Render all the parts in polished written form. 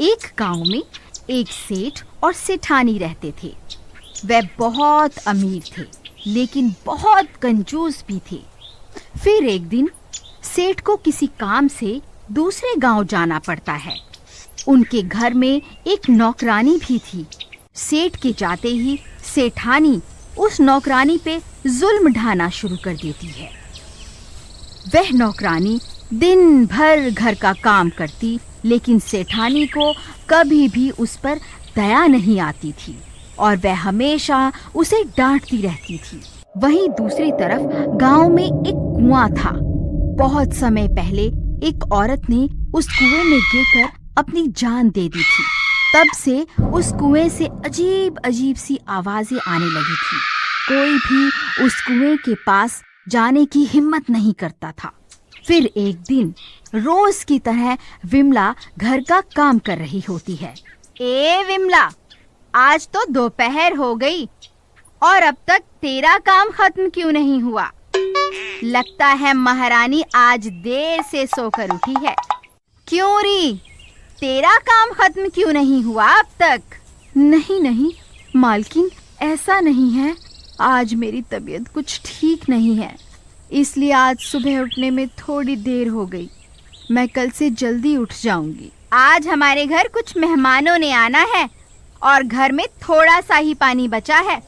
एक गांव में एक सेठ और सेठानी रहते थे। वे बहुत अमीर थे, लेकिन बहुत कंजूस भी थे। फिर एक दिन सेठ को किसी काम से दूसरे गांव जाना पड़ता है। उनके घर में एक नौकरानी भी थी। सेठ के जाते ही सेठानी उस नौकरानी पे जुल्म ढाना शुरू कर देती है। वह नौकरानी दिन भर घर का काम करती, लेकिन सेठानी को कभी भी उस पर दया नहीं आती थी और वह हमेशा उसे डांटती रहती थी। वहीं दूसरी तरफ गांव में एक कुआं था। बहुत समय पहले एक औरत ने उस कुएं में गिरकर अपनी जान दे दी थी। तब से उस कुएं से अजीब अजीब सी आवाजें आने लगी थी। कोई भी उस कुएं के पास जाने की हिम्मत नहीं करता था। फिर एक दिन रोज की तरह विमला घर का काम कर रही होती है। ए विमला, आज तो दोपहर हो गई और अब तक तेरा काम खत्म क्यों नहीं हुआ? लगता है महारानी आज देर से सोकर उठी है। क्यों री, तेरा काम खत्म क्यों नहीं हुआ अब तक? नहीं नहीं मालकिन, ऐसा नहीं है। आज मेरी तबीयत कुछ ठीक नहीं है, इसलिए आज सुबह उठने में थोड़ी देर हो गई। मैं कल से जल्दी उठ जाऊंगी। आज हमारे घर कुछ मेहमानों ने आना है और घर में थोड़ा सा ही पानी बचा है।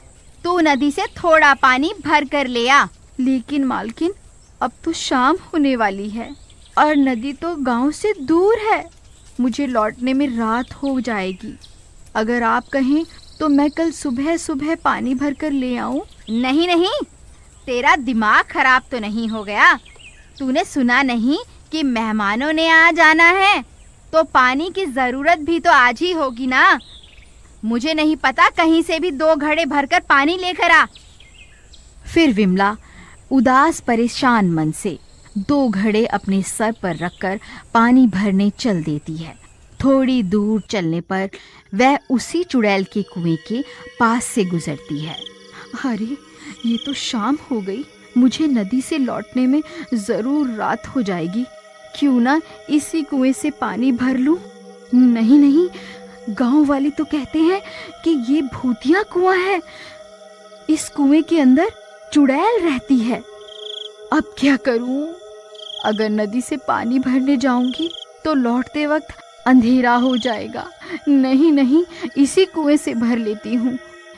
तू नदी से थोड़ा पानी भर कर ले आ। लेकिन मालकिन, अब तो शाम होने वाली है और नदी तो गांव से दूर है। मुझे लौटने में रात हो जाएगी। अगर आप कहें तो मैं कल सुबह सुबह पानी भर कर ले आऊं? नहीं नहीं, तेरा दिमाग खराब तो नहीं हो गया? तूने सुना नहीं कि मेहमानों ने आ जाना है, तो पानी की जरूरत भी तो आज ही होगी ना। मुझे नहीं पता, कहीं से भी 2 घड़े भरकर पानी लेकर आ। फिर विमला उदास परेशान मन से 2 घड़े अपने सर पर रखकर पानी भरने चल देती है। थोड़ी दूर चलने पर वह उसी चुड़ैल के कुएं के पास से गुजरती है। अरे, ये तो शाम हो गई। मुझे नदी से लौटने में जरूर रात हो जाएगी। क्यों ना इसी कुएं से पानी भर लूं? नहीं नहीं, गांव वाले तो कहते हैं कि ये भूतिया कुआं है। इस कुएं के अंदर चुड़ैल रहती है। अब क्या करूं? अगर नदी से पानी भरने जाऊंगी तो लौटते वक्त अंधेरा हो जाएगा। नहीं नहीं, इसी कुएं से भर लेती हूँ।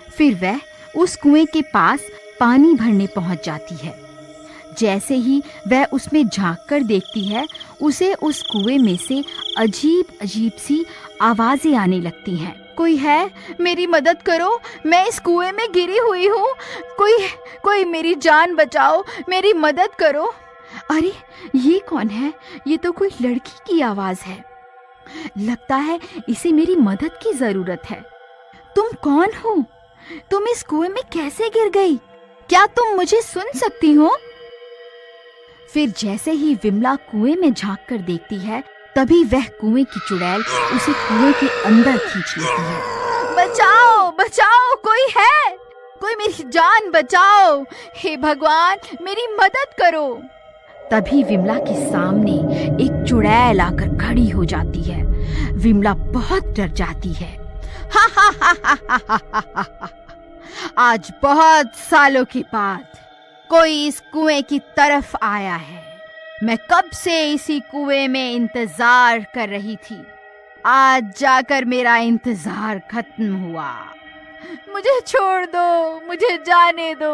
फिर वह उस कुएं के पास पानी भरने पहुंच जाती है। जैसे ही वह उसमें झांक कर देखती है, उसे उस कुएं में से अजीब अजीब सी आवाजें आने लगती हैं। कोई है? मेरी मदद करो, मैं इस कुएं में गिरी हुई हूँ। कोई मेरी जान बचाओ, मेरी मदद करो। अरे, ये कौन है? ये तो कोई लड़की की आवाज है। लगता है इसे मेरी मदद की जरूरत है। तुम कौन हो? तुम इस कुएं में कैसे गिर गई? क्या तुम मुझे सुन सकती हो? फिर जैसे ही विमला कुएं में झांक कर देखती है, तभी वह कुएं की चुड़ैल उसे कुएं के अंदर खींच लेती है। बचाओ बचाओ, कोई है? कोई मेरी जान बचाओ। हे भगवान, मेरी मदद करो। तभी विमला के सामने एक चुड़ैल आकर खड़ी हो जाती है। विमला बहुत डर जाती है। हा हा हा हा हा हा हा हा। आज बहुत सालों के बाद कोई इस कुएं की तरफ आया है। मैं कब से इसी कुएं में इंतजार कर रही थी। आज जाकर मेरा इंतजार खत्म हुआ। मुझे छोड़ दो, मुझे जाने दो।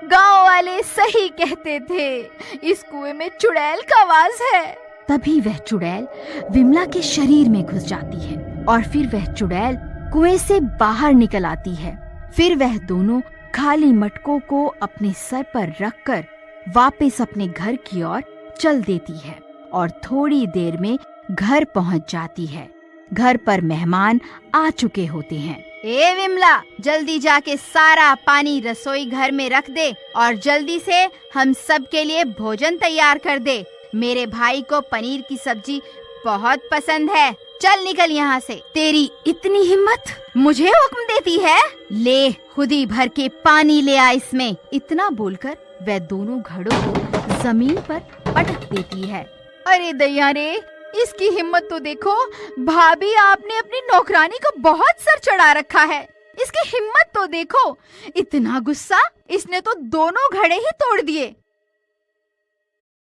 गांव वाले सही कहते थे, इस कुएं में चुड़ैल का वास है। तभी वह चुड़ैल विमला के शरीर में घुस जाती है और फिर वह चुड़ैल कुएं से बाहर निकल आती है। फिर वह दोनों खाली मटकों को अपने सर पर रखकर वापस अपने घर की ओर चल देती है और थोड़ी देर में घर पहुंच जाती है। घर पर मेहमान आ चुके होते हैं। ए विमला, जल्दी जाके सारा पानी रसोई घर में रख दे और जल्दी से हम सब के लिए भोजन तैयार कर दे। मेरे भाई को पनीर की सब्जी बहुत पसंद है। चल निकल यहाँ से। तेरी इतनी हिम्मत, मुझे हुक्म देती है? ले, खुद ही भर के पानी ले आ इसमें। इतना बोलकर वह दोनों घड़ों को जमीन पर पटक देती है। अरे दैया रे, इसकी हिम्मत तो देखो। भाभी, आपने अपनी नौकरानी को बहुत सर चढ़ा रखा है। इसकी हिम्मत तो देखो। इतना गुस्सा, इसने तो दोनों घड़े ही तोड़ दिए।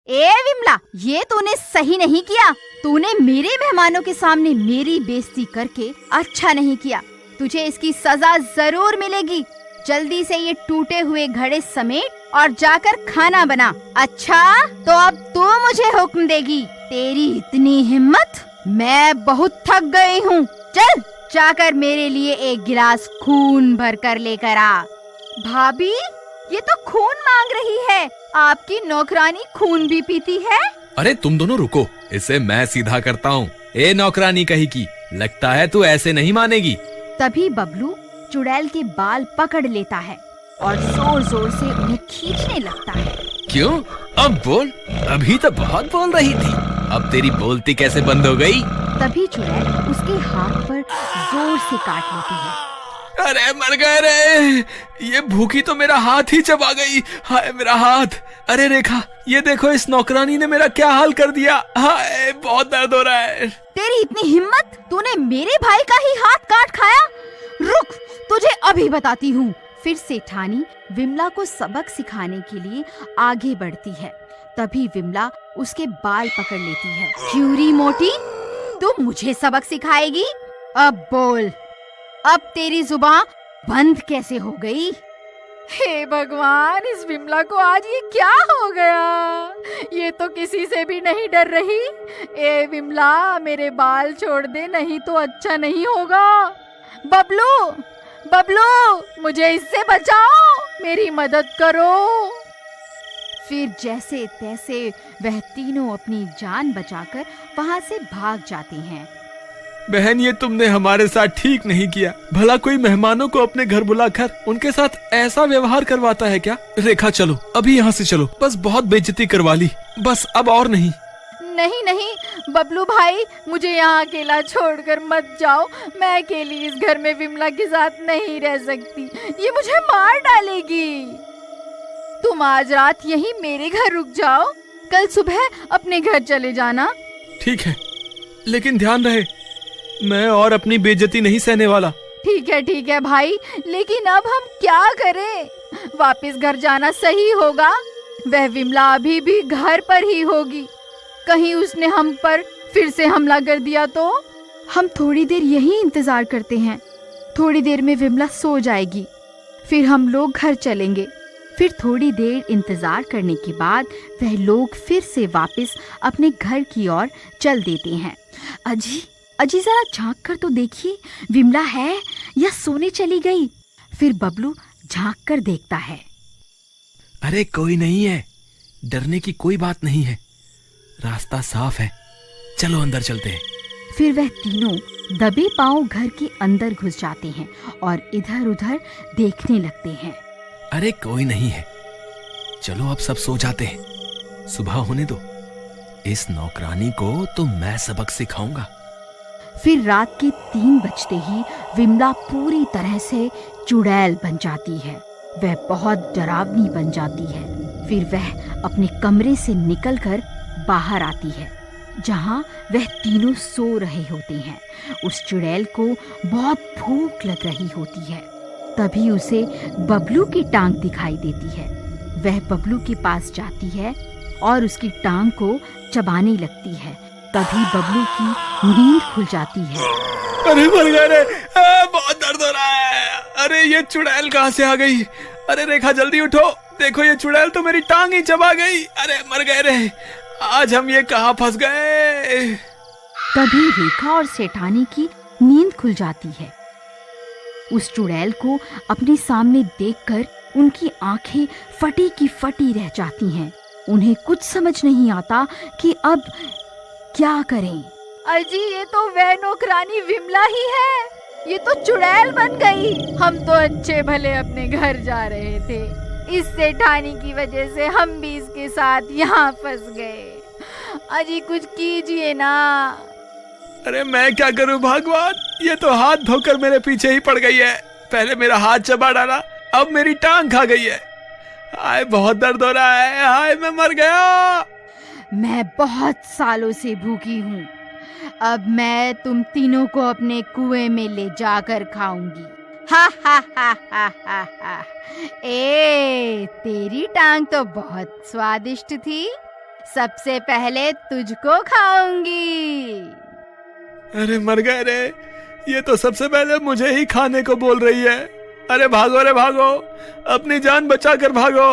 ए विमला, ये तूने सही नहीं किया। तूने मेरे मेहमानों के सामने मेरी बेइज्जती करके अच्छा नहीं किया। तुझे इसकी सजा जरूर मिलेगी। जल्दी से ये टूटे हुए घड़े समेट और जाकर खाना बना। अच्छा, तो अब तू मुझे हुक्म देगी? तेरी इतनी हिम्मत? मैं बहुत थक गई हूँ। चल, जाकर मेरे लिए एक गिलास खून भर कर लेकर आ। भाभी, ये तो खून मांग रही है। आपकी नौकरानी खून भी पीती है? अरे तुम दोनों रुको, इसे मैं सीधा करता हूँ। ए नौकरानी कहीं की, लगता है तू ऐसे नहीं मानेगी। तभी बबलू चुड़ैल के बाल पकड़ लेता है और जोर जोर से उन्हें खींचने लगता है। क्यों? अब बोल। अभी तो बहुत बोल रही थी, अब तेरी बोलती कैसे बंद हो गई? तभी चुड़ैल उसके हाथ पर जोर से काट लेती है। अरे मर गए रे, ये भूखी तो मेरा हाथ ही चबा गई। हाय मेरा हाथ। अरे रेखा, ये देखो इस नौकरानी ने मेरा क्या हाल कर दिया। हाय, बहुत दर्द हो रहा है। तेरी इतनी हिम्मत, तूने मेरे भाई का ही हाथ काट खाया? रुक, तुझे अभी बताती हूँ। फिर सेठानी विमला को सबक सिखाने के लिए आगे बढ़ती है। तभी विमला उसके बाल पकड़ लेती है। क्यूरी मोटी, तू मुझे सबक सिखाएगी? अब बोल, अब तेरी जुबान बंद कैसे हो गई? हे भगवान, इस विमला को आज ये क्या हो गया? ये तो किसी से भी नहीं डर रही। ए विमला, मेरे बाल छोड़ दे, नहीं तो अच्छा नहीं होगा। बबलू, बबलू, मुझे इससे बचाओ, मेरी मदद करो। फिर जैसे तैसे वह तीनों अपनी जान बचाकर वहाँ से भाग जाते हैं। बहन, ये तुमने हमारे साथ ठीक नहीं किया। भला कोई मेहमानों को अपने घर बुलाकर उनके साथ ऐसा व्यवहार करवाता है क्या? रेखा, चलो अभी यहाँ से चलो। बस बहुत बेइज्जती करवा ली, बस अब और नहीं। नहीं नहीं बबलू भाई, मुझे यहाँ अकेला छोड़कर मत जाओ। मैं अकेली इस घर में विमला के साथ नहीं रह सकती, ये मुझे मार डालेगी। तुम आज रात यहीं मेरे घर रुक जाओ, कल सुबह अपने घर चले जाना। ठीक है, लेकिन ध्यान रहे, मैं और अपनी बेइज्जती नहीं सहने वाला। ठीक है भाई, लेकिन अब हम क्या करें? वापस घर जाना सही होगा। वह विमला अभी भी घर पर ही होगी। कहीं उसने हम पर फिर से हमला कर दिया तो? हम थोड़ी देर यहीं इंतजार करते हैं। थोड़ी देर में विमला सो जाएगी, फिर हम लोग घर चलेंगे। फिर थोड़ी देर इंतजार करने के बाद वह लोग फिर से वापस अपने घर की ओर चल देते हैं। अजी जरा झांक कर तो देखिए, विमला है या सोने चली गई? फिर बबलू झांक कर देखता है। अरे कोई नहीं है, डरने की कोई बात नहीं है, रास्ता साफ है, चलो अंदर चलते हैं। फिर वह तीनों दबे पांव घर के अंदर घुस जाते हैं और इधर उधर देखने लगते हैं। अरे कोई नहीं है, चलो अब सब सो जाते हैं, सुबह होने दो। इस नौकरानी को तो मैं सबक सिखाऊंगा। फिर रात के 3 बजते ही विमला पूरी तरह से चुड़ैल बन जाती है। वह बहुत डरावनी बन जाती है। फिर वह अपने कमरे से निकलकर बाहर आती है, जहाँ वह तीनों सो रहे होते हैं। उस चुड़ैल को बहुत भूख लग रही होती है। तभी उसे बबलू की टांग दिखाई देती है। वह बबलू के पास जाती है और उसकी टांग को चबाने लगती है। तभी बबलू की नींद खुल जाती है। अरे मर गए रे, बहुत दर्द हो रहा है। अरे ये चुड़ैल कहाँ से आ गई? अरे रेखा जल्दी उठो, देखो ये चुड़ैल तो मेरी टांग ही चबा गई। अरे मर गए रे, आज हम ये कहाँ फंस गए? तभी रेखा और सेठानी की नींद खुल जाती है। उस चुड़ैल को अपने सामने देखकर उनकी आंखें फटी की फटी रह जाती हैं। उन्हें कुछ समझ नहीं आता कि अब क्या करें। अजी, ये तो वह नौकरानी विमला ही है, ये तो चुड़ैल बन गई। हम तो अच्छे भले अपने घर जा रहे थे, इस सेठानी की वजह से हम भी इसके साथ यहाँ फंस गए। अजी कुछ कीजिए ना। अरे मैं क्या करूं भगवान, ये तो हाथ धोकर मेरे पीछे ही पड़ गई है। पहले मेरा हाथ चबा डाला, अब मेरी टांग खा गई है। हाय बहुत दर्द हो रहा है, हाय मैं मर गया। मैं बहुत सालों से भूखी हूँ। अब मैं तुम तीनों को अपने कुएं में ले जाकर खाऊंगी। हा हा हा हा हा हा। ए, तेरी टांग तो बहुत स्वादिष्ट थी, सबसे पहले तुझको खाऊंगी। अरे मर गए रे, ये तो सबसे पहले मुझे ही खाने को बोल रही है। अरे भागो रे भागो, अपनी जान बचा कर भागो।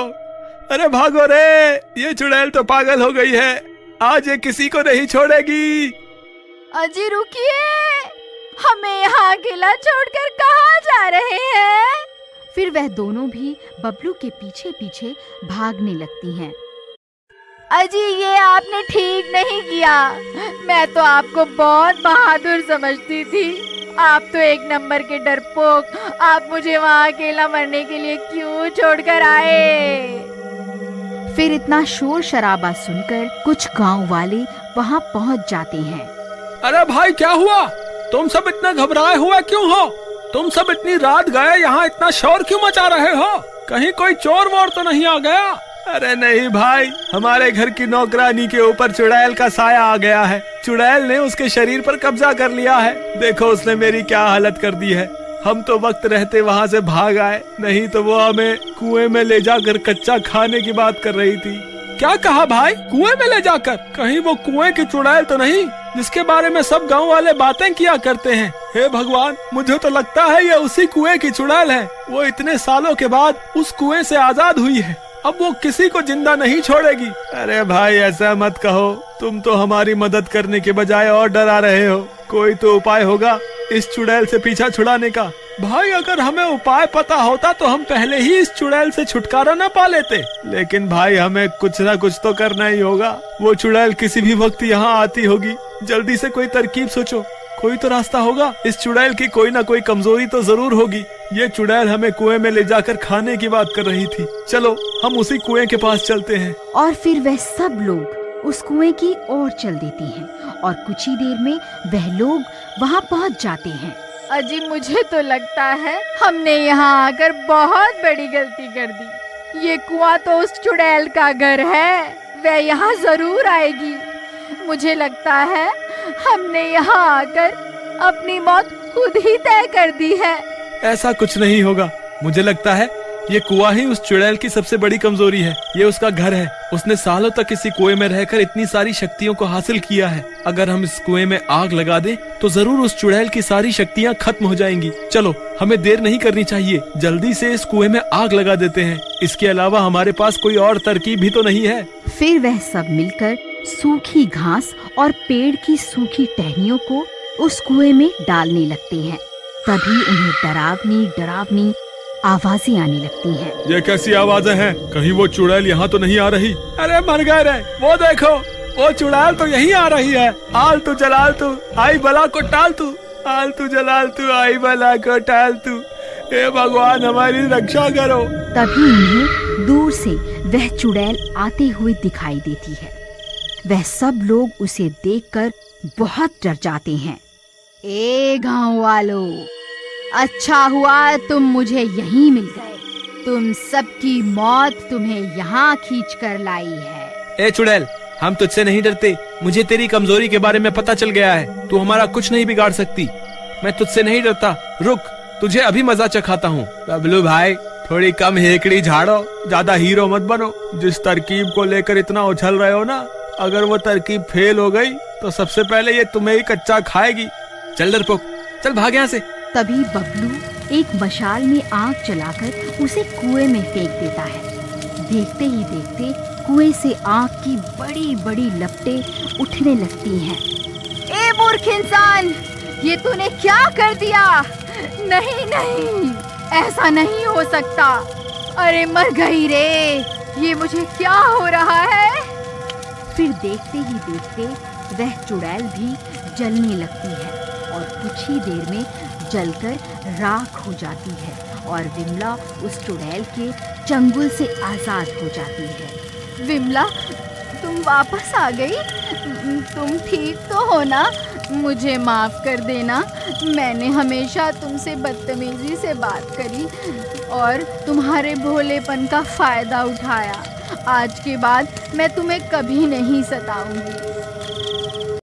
अरे भागो रे, ये चुड़ैल तो पागल हो गई है, आज ये किसी को नहीं छोड़ेगी। अजी रुकिए, हमें यहाँ अकेला छोड़कर कहाँ जा रहे हैं? फिर वह दोनों भी बबलू के पीछे पीछे भागने लगती हैं। अजी ये आपने ठीक नहीं किया, मैं तो आपको बहुत बहादुर समझती थी। आप तो एक नंबर के डरपोक, आप मुझे वहाँ अकेला मरने के लिए क्यों छोड़कर आए? फिर इतना शोर शराबा सुनकर कुछ गांव वाले वहाँ पहुँच जाते हैं। अरे भाई क्या हुआ? तुम सब इतना घबराए हुए क्यों हो? तुम सब इतनी रात गए यहाँ इतना शोर क्यों मचा रहे हो? कहीं कोई चोर वोर तो नहीं आ गया? अरे नहीं भाई, हमारे घर की नौकरानी के ऊपर चुड़ैल का साया आ गया है। चुड़ैल ने उसके शरीर पर कब्जा कर लिया है। देखो उसने मेरी क्या हालत कर दी है। हम तो वक्त रहते वहाँ से भाग आए, नहीं तो वो हमें कुएं में ले जाकर कच्चा खाने की बात कर रही थी। क्या कहा भाई? कुएं में ले जाकर? कहीं वो कुएं की चुड़ैल तो नहीं जिसके बारे में सब गांव वाले बातें किया करते हैं? हे भगवान, मुझे तो लगता है ये उसी कुएं की चुड़ैल है। वो इतने सालों के बाद उस कुएं से आजाद हुई है, अब वो किसी को जिंदा नहीं छोड़ेगी। अरे भाई ऐसा मत कहो, तुम तो हमारी मदद करने के बजाय और डरा रहे हो। कोई तो उपाय होगा इस चुड़ैल से पीछा छुड़ाने का। भाई अगर हमें उपाय पता होता तो हम पहले ही इस चुड़ैल से छुटकारा न पा लेते। लेकिन भाई हमें कुछ ना कुछ तो करना ही होगा। वो चुड़ैल किसी भी वक्त यहाँ आती होगी, जल्दी से कोई तरकीब सोचो। कोई तो रास्ता होगा। इस चुड़ैल की कोई ना कोई कमजोरी तो जरूर होगी। ये चुड़ैल हमें कुएं में ले जाकर खाने की बात कर रही थी। चलो हम उसी कुएं के पास चलते हैं। और फिर वह सब लोग उस कुएं की ओर चल देते हैं और कुछ ही देर में वह लोग वहाँ पहुँच जाते हैं। अजी मुझे तो लगता है हमने यहाँ आकर बहुत बड़ी गलती कर दी। ये कुआं तो उस चुड़ैल का घर है, वह यहाँ जरूर आएगी। मुझे लगता है हमने यहाँ आकर अपनी मौत खुद ही तय कर दी है। ऐसा कुछ नहीं होगा, मुझे लगता है ये कुआं ही उस चुड़ैल की सबसे बड़ी कमजोरी है। ये उसका घर है। उसने सालों तक इसी कुएं में रहकर इतनी सारी शक्तियों को हासिल किया है। अगर हम इस कुएं में आग लगा दें तो जरूर उस चुड़ैल की सारी शक्तियां खत्म हो जाएंगी। चलो हमें देर नहीं करनी चाहिए, जल्दी से इस कुएं में आग लगा देते हैं। इसके अलावा हमारे पास कोई और तरकीब भी तो नहीं है। फिर वह सब मिलकर सूखी घास और पेड़ की सूखी टहनियों को उस कुएं में डालने लगते हैं। तभी उन्हें डरावनी डरावनी आवाजें आने लगती हैं। ये कैसी आवाजें हैं? कहीं वो चुड़ैल यहाँ तो नहीं आ रही? अरे मर गए रे, वो देखो वो चुड़ैल तो यहीं आ रही है। आल तू जलाल तू आई बला को टाल तू, आल तू जलाल तू आई बला को टाल तू। हे भगवान हमारी रक्षा करो। तभी उन्हें दूर से वह चुड़ैल आते हुए दिखाई देती है। वह सब लोग उसे देखकर बहुत डर जाते हैं। ए गांव वालों, अच्छा हुआ तुम मुझे यहीं मिल गए। तुम सबकी मौत तुम्हें यहाँ खींच कर लाई है। ए चुड़ैल, हम तुझसे नहीं डरते। मुझे तेरी कमजोरी के बारे में पता चल गया है। तू हमारा कुछ नहीं बिगाड़ सकती। मैं तुझसे नहीं डरता। रुक, तुझे अभी मजा चखाता हूँ। बबलू भाई थोड़ी कम हेकड़ी झाड़ो, ज्यादा हीरो मत बनो। जिस तरकीब को लेकर इतना उछल रहे हो ना, अगर वो तरकीब फेल हो गई तो सबसे पहले ये तुम्हें ही कच्चा खाएगी। चल डरपोक, चल भाग यहाँ से। तभी बबलू एक मशाल में आग जलाकर उसे कुएं में फेंक देता है। देखते ही देखते कुएं से आग की बड़ी बड़ी लपटें उठने लगती हैं। ए मूर्ख इंसान, ये तूने क्या कर दिया? नहीं नहीं, ऐसा नहीं हो सकता। अरे मर गई रे, ये मुझे क्या हो रहा है? फिर देखते ही देखते वह चुड़ैल भी जलने लगती है और कुछ ही देर में जलकर राख हो जाती है और विमला उस चुड़ैल के चंगुल से आजाद हो जाती है। विमला, तुम वापस आ गई? तुम ठीक तो हो ना? मुझे माफ कर देना, मैंने हमेशा तुमसे बदतमीजी से बात करी और तुम्हारे भोलेपन का फायदा उठाया। आज के बाद मैं तुम्हें कभी नहीं सताऊंगी।